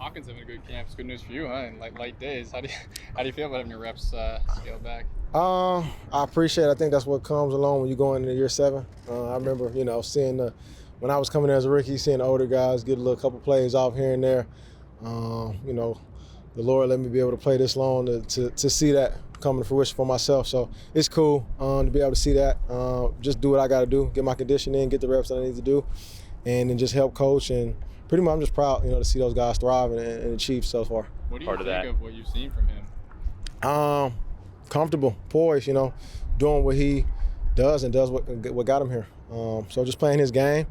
Hawkins having a good camp. It's good news for you, huh? And like light days. How do you feel about having your reps scaled back? I appreciate it. I think that's what comes along when you go into year 7. I remember, seeing when I was coming as a rookie, seeing the older guys get a little couple plays off here and there. The Lord let me be able to play this long to see that come to fruition for myself. So it's cool to be able to see that. Just do what I got to do, get my condition in, get the reps that I need to do, and then just help coach. And pretty much I'm just proud, to see those guys thrive and achieve so far. What do you think of what you've seen from him? Comfortable, poised, doing what he does and does what got him here. So just playing his game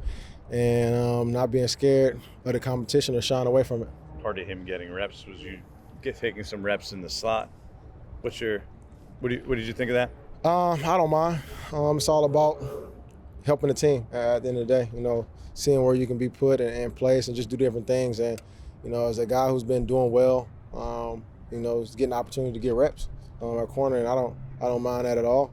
and not being scared of the competition or shying away from it. Part of him getting reps was you taking some reps in the slot. What did you think of that? I don't mind. It's all about helping the team at the end of the day. Seeing where you can be put and place and just do different things. And as a guy who's been doing well, getting the opportunity to get reps on our corner, and I don't mind that at all.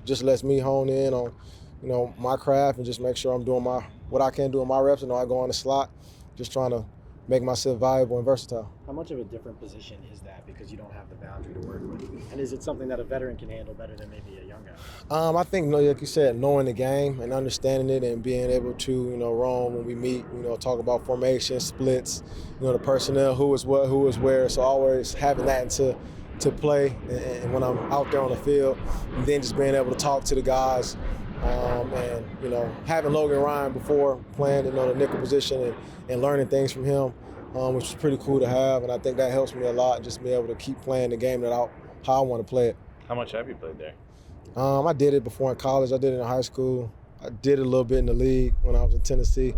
Just lets me hone in on my craft and just make sure I'm doing what I can do in my reps. And I go on the slot, just trying to make myself valuable and versatile. How much of a different position is that because you don't have the boundary to work with? And is it something that a veteran can handle better than maybe a young guy? I think, like you said, knowing the game and understanding it and being able to, roam when we meet, talk about formation, splits, the personnel, who is what, who is where. So always having that to play and when I'm out there on the field, and then just being able to talk to the guys. And having Logan Ryan before playing the nickel position and learning things from him, which was pretty cool to have, and I think that helps me a lot, just be able to keep playing the game how I want to play it. How much have you played there? I did it before in college. I did it in high school. I did it a little bit in the league when I was in Tennessee.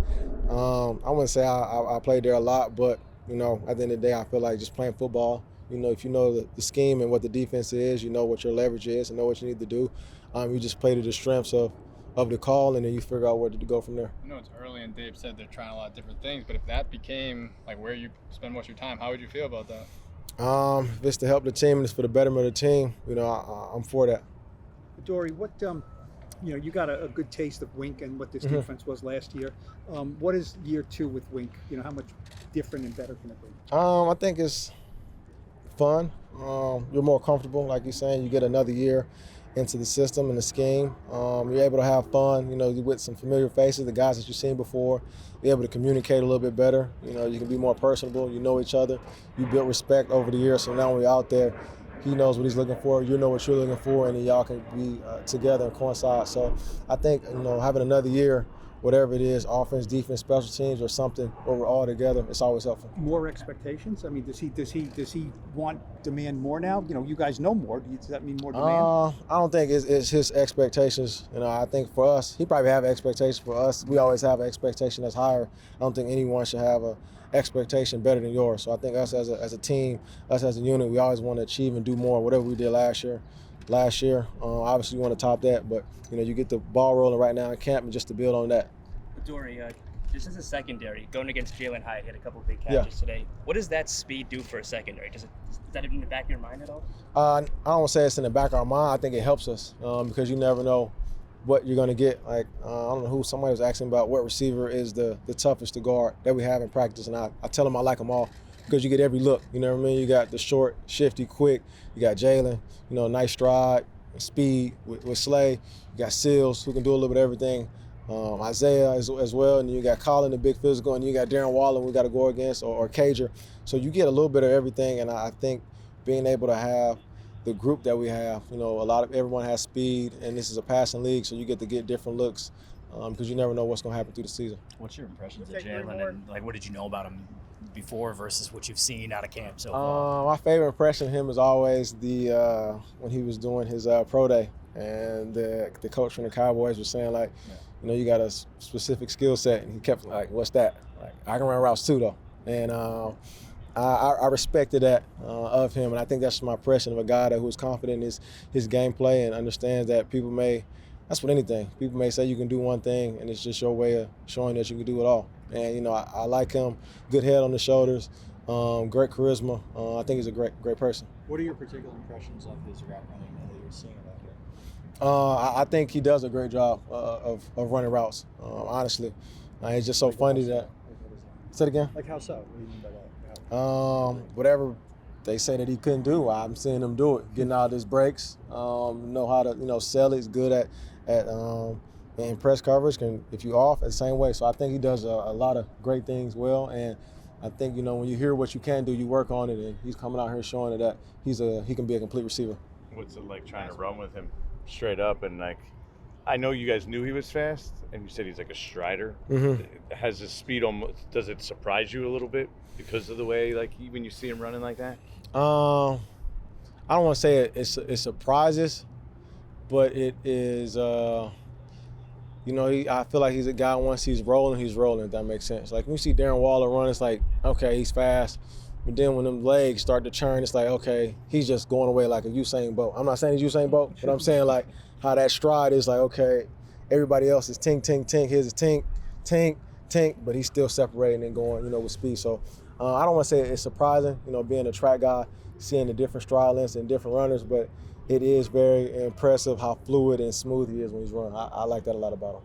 I wouldn't say I played there a lot, but at the end of the day, I feel like just playing football. If you know the scheme and what the defense is, you know what your leverage is and know what you need to do. You just play to the strengths of the call, and then you figure out where to go from there. I know it's early, and Dave said they're trying a lot of different things, but if that became like where you spend most of your time, how would you feel about that? If it's to help the team and it's for the betterment of the team, I'm for that. Adoree, what you got a good taste of Wink and what this defense was last year. What is year 2 with Wink? How much different and better can it be? I think it's fun. You're more comfortable, like you're saying. You get another year into the system and the scheme. You're able to have fun, with some familiar faces, the guys that you've seen before. You're able to communicate a little bit better. You can be more personable. You know each other. You build respect over the years. So now when you're out there, he knows what he's looking for. You know what you're looking for, and then y'all can be together and coincide. So I think, having another year, whatever it is, offense, defense, special teams, or something, where we're all together, it's always helpful. More expectations? I mean, does he demand more now? You guys know more. Does that mean more demand? I don't think it's his expectations. I think for us, he probably have expectations for us. We always have an expectation that's higher. I don't think anyone should have a expectation better than yours. So I think us as a team, us as a unit, we always want to achieve and do more, whatever we did last year. Obviously, you want to top that, but you get the ball rolling right now in camp, and just to build on that. Adoree, just as a secondary, going against Jalin Hyatt, he had a couple of big catches today. What does that speed do for a secondary? Is that in the back of your mind at all? I don't want to say it's in the back of our mind. I think it helps us because you never know what you're going to get. Like, I don't know somebody was asking about what receiver is the toughest to guard that we have in practice, and I tell them I like them all because you get every look. You know what I mean? You got the short, shifty, quick. You got Jalin, nice stride, speed with Slay. You got Seals, who can do a little bit of everything. Isaiah as well, and you got Colin, the big physical, and you got Darren Waller we got to go against, or Cager. So you get a little bit of everything, and I think being able to have the group that we have, everyone has speed, and this is a passing league, so you get to get different looks because you never know what's going to happen through the season. What's your impressions of Jalin, and what did you know about him before versus what you've seen out of camp so far? My favorite impression of him is always the when he was doing his pro day, and the coach from the Cowboys was saying you got a specific skill set, and he kept what's that? I can run routes too though, and I respected that of him, and I think that's my impression of a guy who is confident in his gameplay and understands that that's what anything. People may say you can do one thing, and it's just your way of showing that you can do it all. And I like him. Good head on the shoulders, great charisma. I think he's a great person. What are your particular impressions of his route running that you're seeing about him? I think he does a great job of running routes. Honestly, it's just so funny that Say it again. Like how so? What do you mean by that? Whatever they say that he couldn't do, I'm seeing him do it. Getting out of his breaks, know how to sell it. He's good at in press coverage. If you off the same way. So I think he does a lot of great things well. And I think when you hear what you can do, you work on it. And he's coming out here showing that he can be a complete receiver. What's it like trying to run with him straight up and like? I know you guys knew he was fast, and you said he's like a strider. Mm-hmm. Has his speed almost? Does it surprise you a little bit because of the way when you see him running like that? I don't want to say it surprises, but it is. I feel like he's a guy. Once he's rolling, if that makes sense. Like when you see Darren Waller run, it's like, okay, he's fast. But then when them legs start to churn, it's like, okay, he's just going away like a Usain Bolt. I'm not saying he's Usain Bolt, but I'm saying like how that stride is like, okay, everybody else is tink, tink, tink. His is tink, tink, tink, but he's still separating and going, with speed. So I don't want to say it's surprising, being a track guy, seeing the different stride lengths and different runners, but it is very impressive how fluid and smooth he is when he's running. I like that a lot about him.